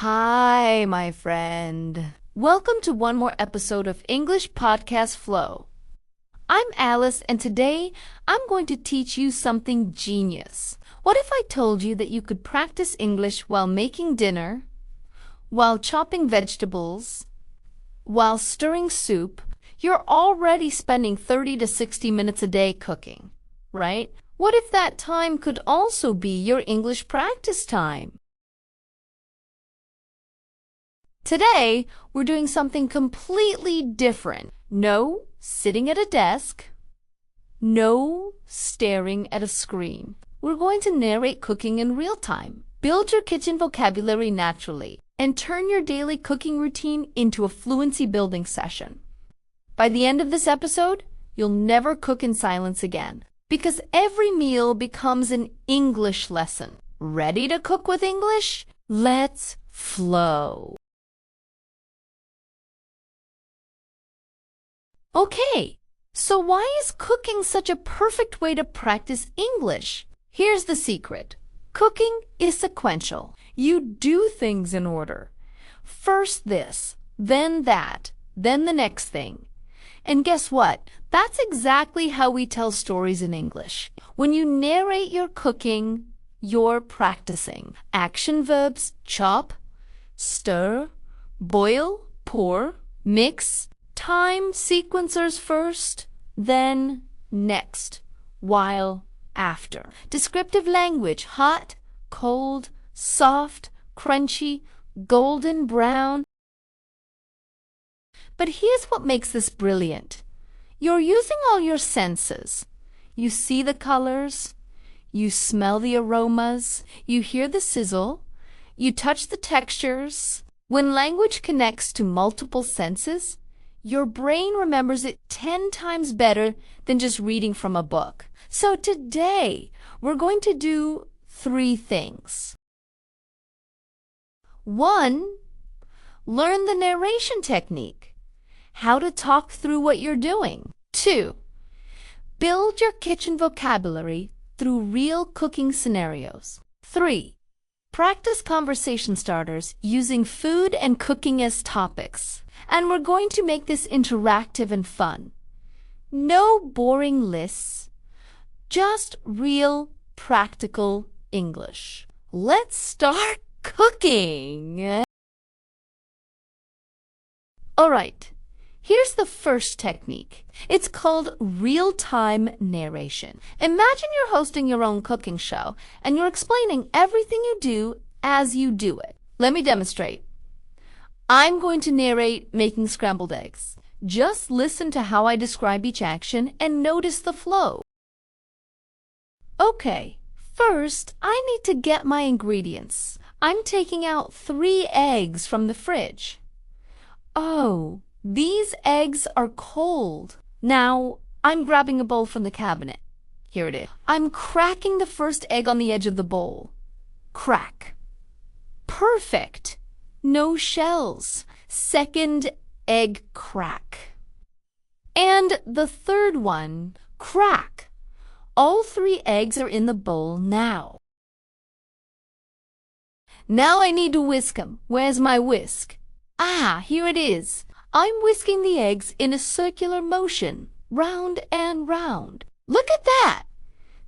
Hi, my friend. Welcome to one more episode of English Podcast Flow. I'm Alice, and today I'm going to teach you something genius. What if I told you that you could practice English while making dinner, while chopping vegetables, while stirring soup? You're already spending 30 to 60 minutes a day cooking, right? What if that time could also be your English practice time? Today, we're doing something completely different. No sitting at a desk. No staring at a screen. We're going to narrate cooking in real time. Build your kitchen vocabulary naturally and turn your daily cooking routine into a fluency building session. By the end of this episode, you'll never cook in silence again because every meal becomes an English lesson. Ready to cook with English? Let's flow. Okay, so why is cooking such a perfect way to practice English? Here's the secret. Cooking is sequential. You do things in order. First this, then that, then the next thing. And guess what? That's exactly how we tell stories in English. When you narrate your cooking, you're practicing. Action verbs: chop, stir, boil, pour, mix. Time sequencers first, then next, while, after. Descriptive language: hot, cold, soft, crunchy, golden brown. But here's what makes this brilliant. You're using all your senses. You see the colors, you smell the aromas, you hear the sizzle, you touch the textures. When language connects to multiple senses, your brain remembers it 10 times better than just reading from a book. So today, we're going to do 3 things. 1, learn the narration technique, how to talk through what you're doing. 2, build your kitchen vocabulary through real cooking scenarios. 3, practice conversation starters using food and cooking as topics. And we're going to make this interactive and fun. No boring lists, just real, practical English. Let's start cooking! All right, here's the first technique. It's called real-time narration. Imagine you're hosting your own cooking show, and you're explaining everything you do as you do it. Let me demonstrate. I'm going to narrate making scrambled eggs. Just listen to how I describe each action and notice the flow. Okay, first I need to get my ingredients. I'm taking out 3 eggs from the fridge. Oh, these eggs are cold. Now I'm grabbing a bowl from the cabinet. Here it is. I'm cracking the first egg on the edge of the bowl. Crack. Perfect. No shells. Second egg crack. And the third one, crack. All 3 eggs are in the bowl now. Now I need to whisk them. Where's my whisk? Ah, here it is. I'm whisking the eggs in a circular motion, round and round. Look at that.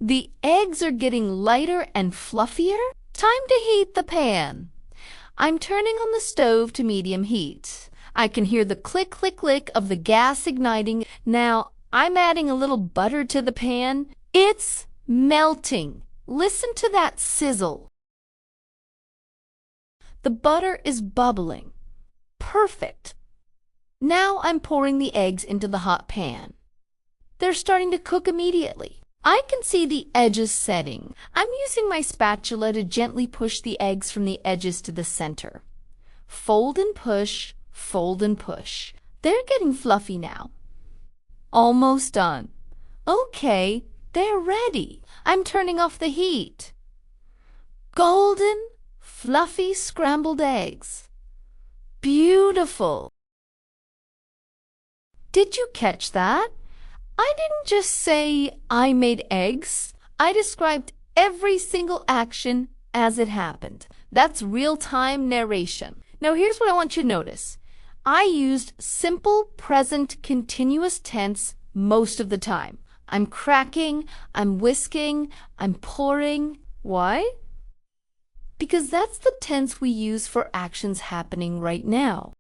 The eggs are getting lighter and fluffier. Time to heat the pan. I'm turning on the stove to medium heat. I can hear the click, click, click of the gas igniting. Now I'm adding a little butter to the pan. It's melting. Listen to that sizzle. The butter is bubbling. Perfect. Now I'm pouring the eggs into the hot pan. They're starting to cook immediately. I can see the edges setting. I'm using my spatula to gently push the eggs from the edges to the center. Fold and push, fold and push. They're getting fluffy now. Almost done. Okay, they're ready. I'm turning off the heat. Golden, fluffy scrambled eggs. Beautiful. Did you catch that? I didn't just say I made eggs. I described every single action as it happened. That's real-time narration. Now here's what I want you to notice. I used simple present continuous tense most of the time. I'm cracking, I'm whisking, I'm pouring. Why? Because that's the tense we use for actions happening right now.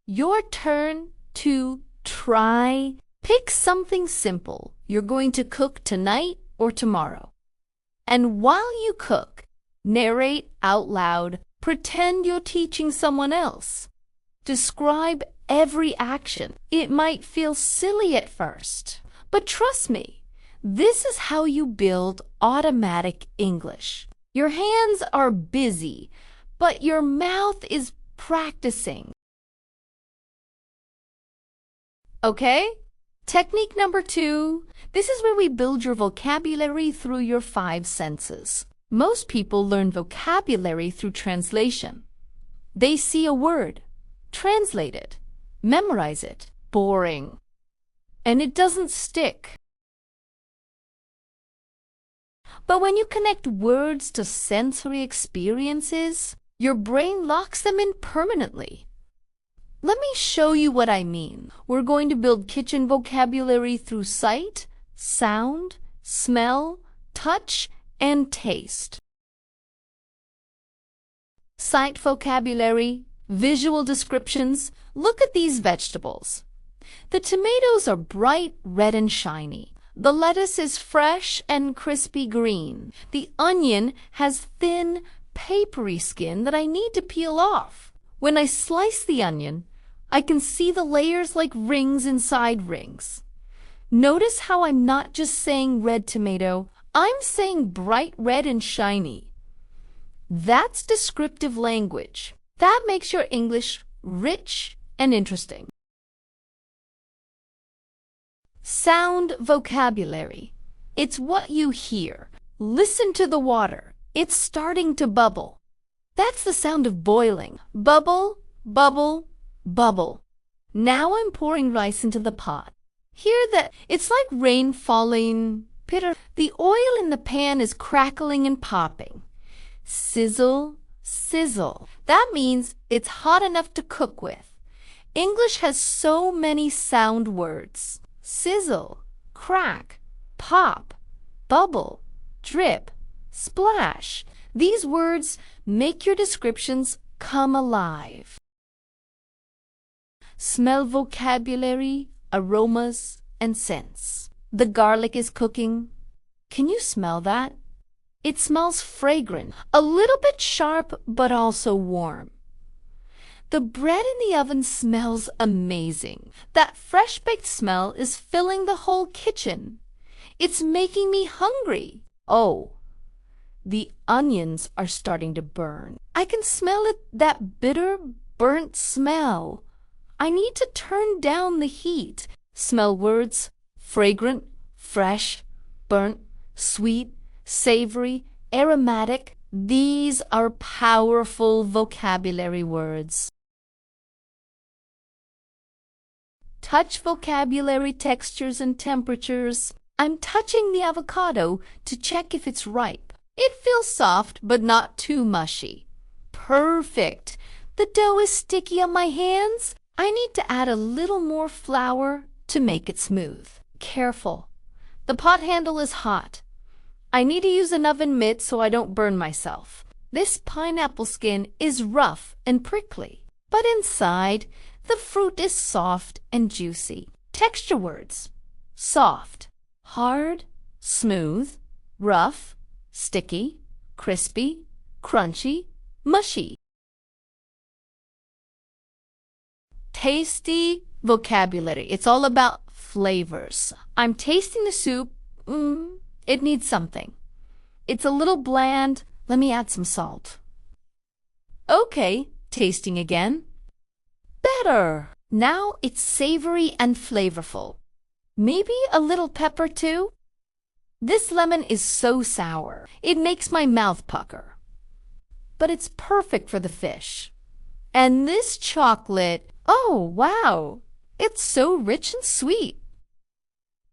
Your turn to try. Pick something simple you're going to cook tonight or tomorrow. And while you cook, narrate out loud. Pretend you're teaching someone else. Describe every action. It might feel silly at first, but trust me, this is how you build automatic English. Your hands are busy, but your mouth is practicing. Okay? Technique number 2. This is where we build your vocabulary through your 5 senses. Most people learn vocabulary through translation. They see a word, translate it, memorize it. Boring. And it doesn't stick. But when you connect words to sensory experiences, your brain locks them in permanently. Let me show you what I mean. We're going to build kitchen vocabulary through sight, sound, smell, touch, and taste. Sight vocabulary, visual descriptions. Look at these vegetables. The tomatoes are bright red and shiny. The lettuce is fresh and crispy green. The onion has thin, papery skin that I need to peel off. When I slice the onion, I can see the layers like rings inside rings. Notice how I'm not just saying red tomato, I'm saying bright red and shiny. That's descriptive language. That makes your English rich and interesting. Sound vocabulary. It's what you hear. Listen to the water. It's starting to bubble. That's the sound of boiling. Bubble, bubble, bubble. Now I'm pouring rice into the pot. Hear that? It's like rain falling. Pitter. The oil in the pan is crackling and popping. Sizzle, sizzle. That means it's hot enough to cook with. English has so many sound words. Sizzle, crack, pop, bubble, drip, splash. These words make your descriptions come alive. Smell vocabulary, aromas, and scents. The garlic is cooking. Can you smell that? It smells fragrant, a little bit sharp, but also warm. The bread in the oven smells amazing. That fresh-baked smell is filling the whole kitchen. It's making me hungry. Oh, the onions are starting to burn. I can smell it, that bitter, burnt smell. I need to turn down the heat. Smell words: fragrant, fresh, burnt, sweet, savory, aromatic. These are powerful vocabulary words. Touch vocabulary, textures, and temperatures. I'm touching the avocado to check if it's ripe. It feels soft, but not too mushy. Perfect. The dough is sticky on my hands. I need to add a little more flour to make it smooth. Careful. The pot handle is hot. I need to use an oven mitt so I don't burn myself. This pineapple skin is rough and prickly, but inside, the fruit is soft and juicy. Texture words: soft, hard, smooth, rough, sticky, crispy, crunchy, mushy. Tasty vocabulary. It's all about flavors. I'm tasting the soup. It needs something. It's a little bland. Let me add some salt. Okay, tasting again. Better. Now it's savory and flavorful. Maybe a little pepper too? This lemon is so sour. It makes my mouth pucker. But it's perfect for the fish. And this chocolate, oh wow, it's so rich and sweet.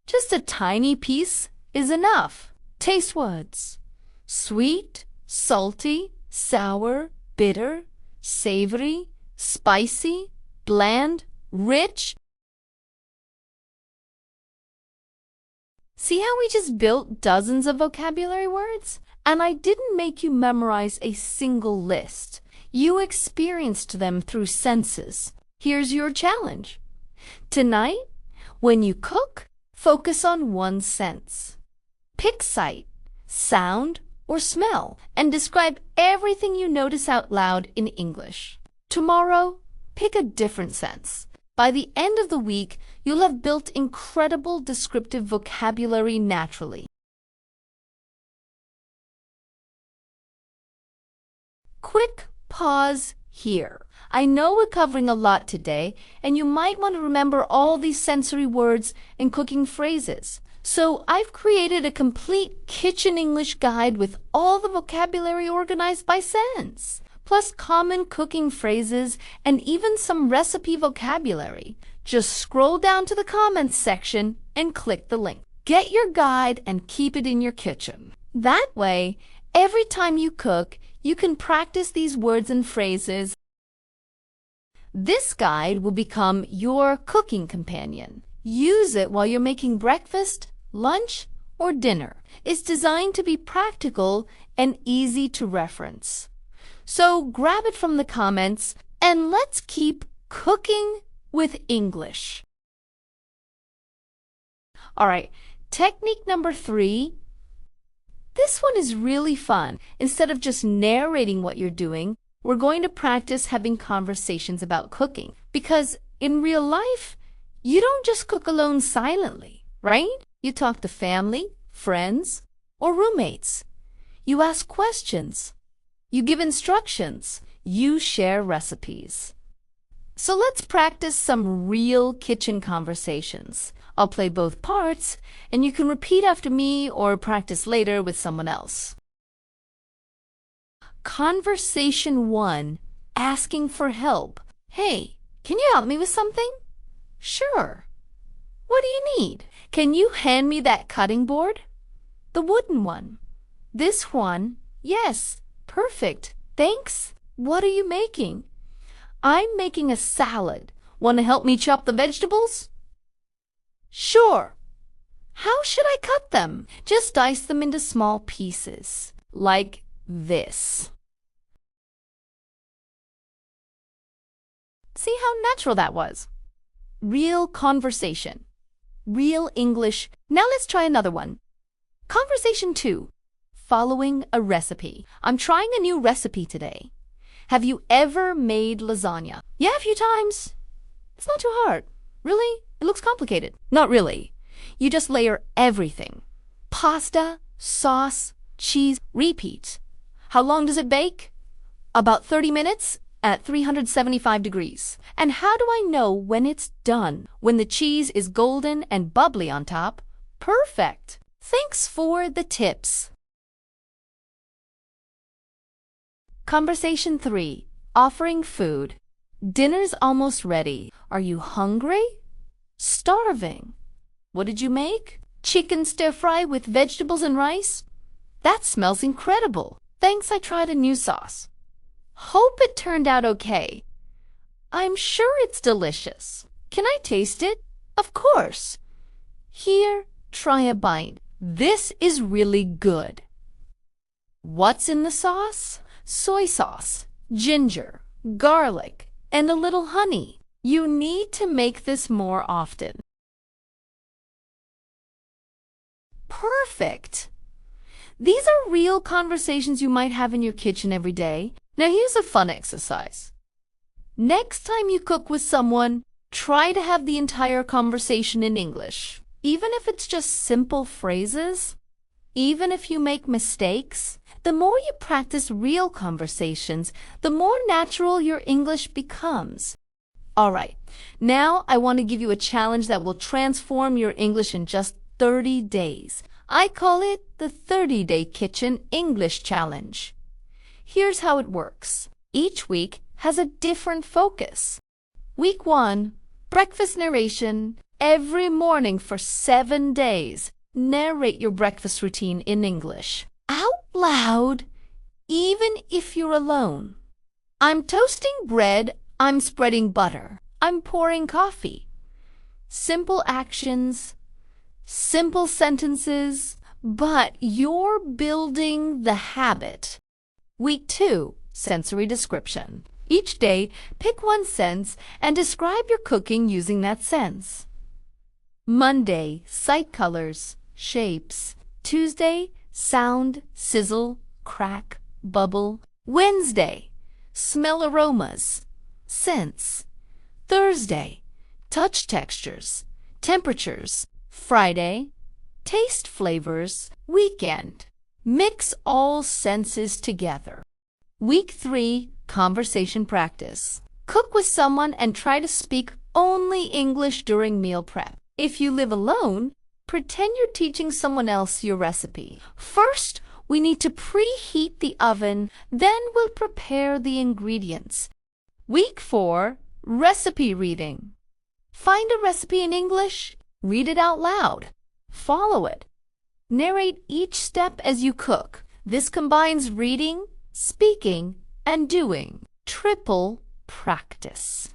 Just a tiny piece is enough. Taste words: sweet, salty, sour, bitter, savory, spicy, bland, rich. See how we just built dozens of vocabulary words? And I didn't make you memorize a single list. You experienced them through senses. Here's your challenge. Tonight, when you cook, focus on one sense. Pick sight, sound, or smell, and describe everything you notice out loud in English. Tomorrow, pick a different sense. By the end of the week, you'll have built incredible descriptive vocabulary naturally. Quick pause here. I know we're covering a lot today, and you might want to remember all these sensory words and cooking phrases. So I've created a complete kitchen English guide with all the vocabulary organized by sense, plus common cooking phrases and even some recipe vocabulary. Just scroll down to the comments section and click the link. Get your guide and keep it in your kitchen. That way, every time you cook, you can practice these words and phrases. This guide will become your cooking companion. Use it while you're making breakfast, lunch, or dinner. It's designed to be practical and easy to reference. So grab it from the comments and let's keep cooking with English. All right, technique number 3. This one is really fun. Instead of just narrating what you're doing, we're going to practice having conversations about cooking. Because in real life, you don't just cook alone silently, right? You talk to family, friends, or roommates. You ask questions. You give instructions. You share recipes. So let's practice some real kitchen conversations. I'll play both parts, and you can repeat after me or practice later with someone else. Conversation 1, asking for help. Hey, can you help me with something? Sure. What do you need? Can you hand me that cutting board? The wooden one. This one? Yes. Perfect. Thanks. What are you making? I'm making a salad. Want to help me chop the vegetables? Sure. How should I cut them? Just dice them into small pieces, like this. See how natural that was? Real conversation. Real English. Now let's try another one. Conversation 2. Following a recipe. I'm trying a new recipe today. Have you ever made lasagna? Yeah, a few times. It's not too hard. Really? It looks complicated. Not really. You just layer everything. Pasta, sauce, cheese, repeat. How long does it bake? About 30 minutes at 375 degrees. And how do I know when it's done? When the cheese is golden and bubbly on top? Perfect. Thanks for the tips. Conversation 3. Offering food. Dinner's almost ready. Are you hungry? Starving. What did you make? Chicken stir-fry with vegetables and rice? That smells incredible. Thanks, I tried a new sauce. Hope it turned out okay. I'm sure it's delicious. Can I taste it? Of course. Here, try a bite. This is really good. What's in the sauce? Soy sauce, ginger, garlic, and a little honey. You need to make this more often. Perfect! These are real conversations you might have in your kitchen every day. Now here's a fun exercise. Next time you cook with someone, try to have the entire conversation in English. Even if it's just simple phrases, even if you make mistakes, the more you practice real conversations, the more natural your English becomes. All right, now I want to give you a challenge that will transform your English in just 30 days. I call it the 30-Day Kitchen English Challenge. Here's how it works. Each week has a different focus. Week 1, breakfast narration. Every morning for 7 days, narrate your breakfast routine in English. Out loud, even if you're alone. I'm toasting bread, I'm spreading butter, I'm pouring coffee. Simple actions, simple sentences, but you're building the habit. Week 2, sensory description. Each day, pick one sense and describe your cooking using that sense. Monday, sight colors, shapes. Tuesday, sound, sizzle, crack, bubble. Wednesday, smell aromas, scents. Thursday, touch textures, temperatures. Friday, taste flavors. Weekend, mix all senses together. Week 3, conversation practice. Cook with someone and try to speak only English during meal prep. If you live alone, pretend you're teaching someone else your recipe. First, we need to preheat the oven, then we'll prepare the ingredients. Week 4, recipe reading. Find a recipe in English, read it out loud, follow it. Narrate each step as you cook. This combines reading, speaking, and doing. Triple practice.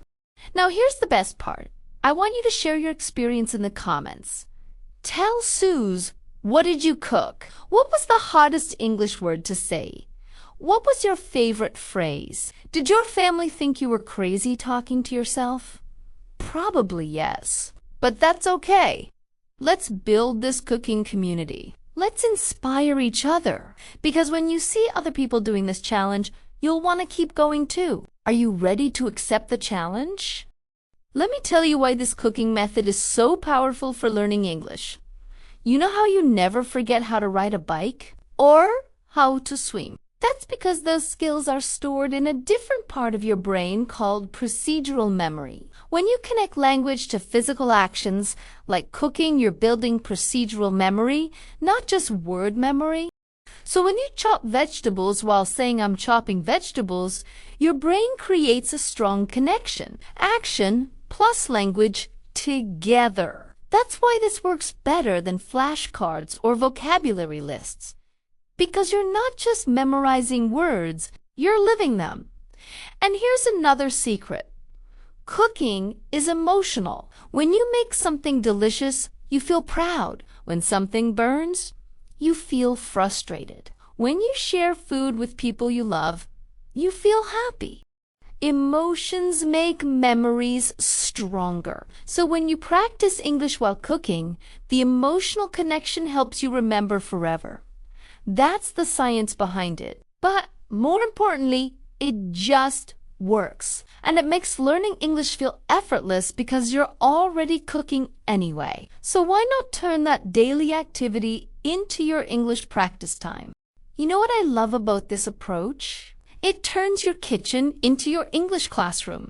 Now here's the best part. I want you to share your experience in the comments. Tell Suze, what did you cook? What was the hardest English word to say? What was your favorite phrase? Did your family think you were crazy talking to yourself? Probably yes, but that's okay. Let's build this cooking community. Let's inspire each other, because when you see other people doing this challenge, you'll want to keep going too. Are you ready to accept the challenge? Let me tell you why this cooking method is so powerful for learning English. You know how you never forget how to ride a bike or how to swim? That's because those skills are stored in a different part of your brain called procedural memory. When you connect language to physical actions like cooking, you're building procedural memory, not just word memory. So when you chop vegetables while saying I'm chopping vegetables, your brain creates a strong connection. Action plus language together. That's why this works better than flashcards or vocabulary lists. Because you're not just memorizing words, you're living them. And here's another secret. Cooking is emotional. When you make something delicious, you feel proud. When something burns, you feel frustrated. When you share food with people you love, you feel happy. Emotions make memories stronger. So when you practice English while cooking, the emotional connection helps you remember forever. That's the science behind it. But more importantly, it just works. And it makes learning English feel effortless because you're already cooking anyway. So why not turn that daily activity into your English practice time? You know what I love about this approach? It turns your kitchen into your English classroom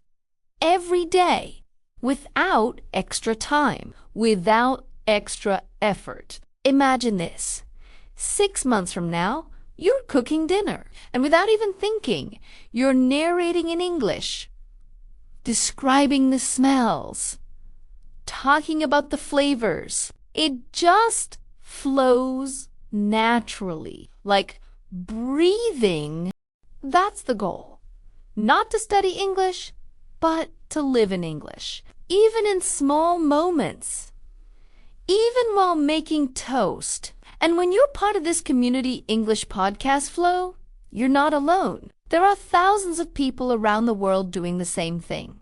every day without extra time, without extra effort. Imagine this. 6 months from now, you're cooking dinner, and without even thinking, you're narrating in English, describing the smells, talking about the flavors. It just flows naturally, like breathing. That's the goal. Not to study English, but to live in English, even in small moments, even while making toast. And when you're part of this community English podcast flow, you're not alone. There are thousands of people around the world doing the same thing.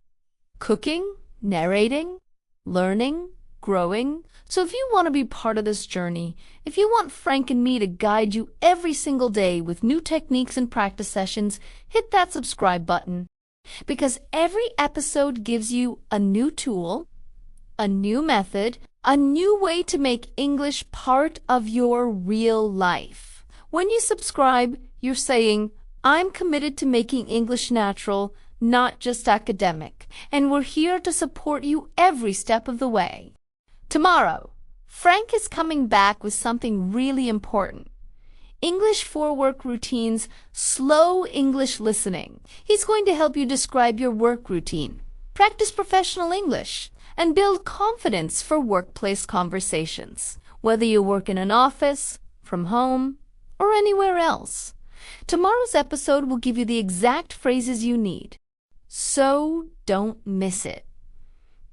Cooking, narrating, learning, growing. So if you want to be part of this journey, if you want Frank and me to guide you every single day with new techniques and practice sessions, hit that subscribe button. Because every episode gives you a new tool, a new method, a new way to make English part of your real life. When you subscribe, you're saying, I'm committed to making English natural, not just academic, and we're here to support you every step of the way. Tomorrow, Frank is coming back with something really important. English for Work Routines, Slow English Listening. He's going to help you describe your work routine, practice professional English, and build confidence for workplace conversations, whether you work in an office, from home, or anywhere else. Tomorrow's episode will give you the exact phrases you need, so don't miss it.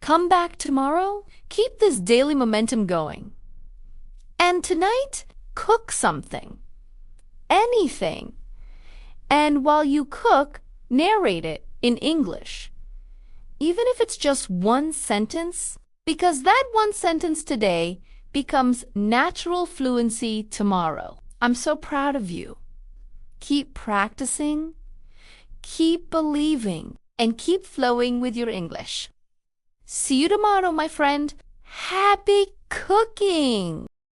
Come back tomorrow, keep this daily momentum going. And tonight, cook something. Anything. And while you cook, narrate it in English. Even if it's just one sentence, because that one sentence today becomes natural fluency tomorrow. I'm so proud of you. Keep practicing, keep believing, and keep flowing with your English. See you tomorrow, my friend. Happy cooking!